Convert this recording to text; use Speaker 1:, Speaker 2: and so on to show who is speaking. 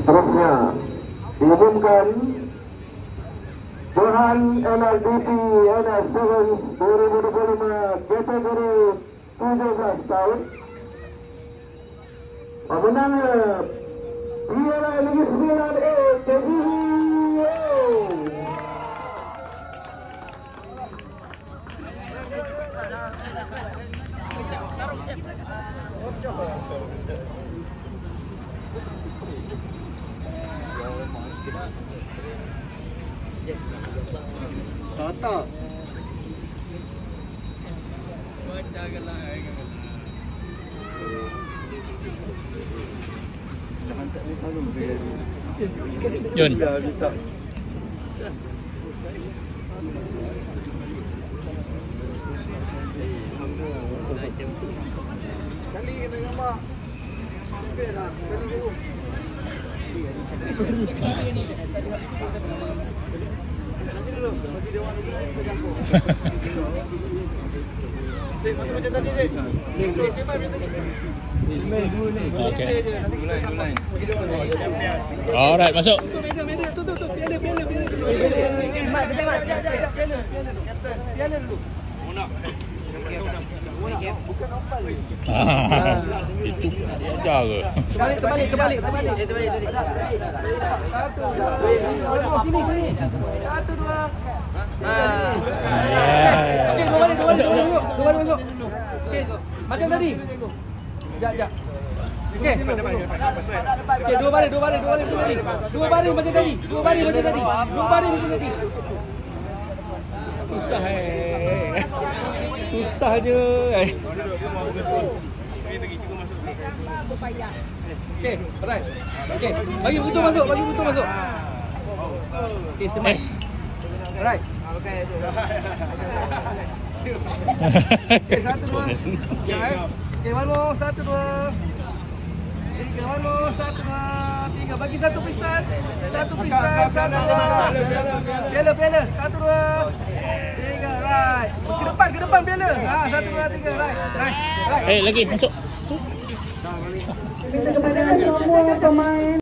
Speaker 1: Seterusnya diumumkan Johan NLDP NS Sevens 2025 kategori 17 tahun. Pemenangnya Piala Liga 9A KGO.
Speaker 2: Rata.
Speaker 3: Jun. Okay. Alright, masuk. Itu dia ajar ke?
Speaker 4: Kebalik. Sini. 1, 2. Okey, dua balik masuk. Okey, macam tadi. Sekejap. Okey. Okey, dua balik tadi. Dua baris macam tadi. Susah je. Okey, alright. Okey, bagi betul masuk. Okey, semai. Alright. Okey, 1, 2. Okey, one more. 1, 2. 3, one more. 1, 2, 3. Bagi satu pistan. Piala. 1, 2, 3. Right. Ke depan piala. 1, 2, 3. Right.
Speaker 3: Lagi masuk.
Speaker 5: Kepada semua pemain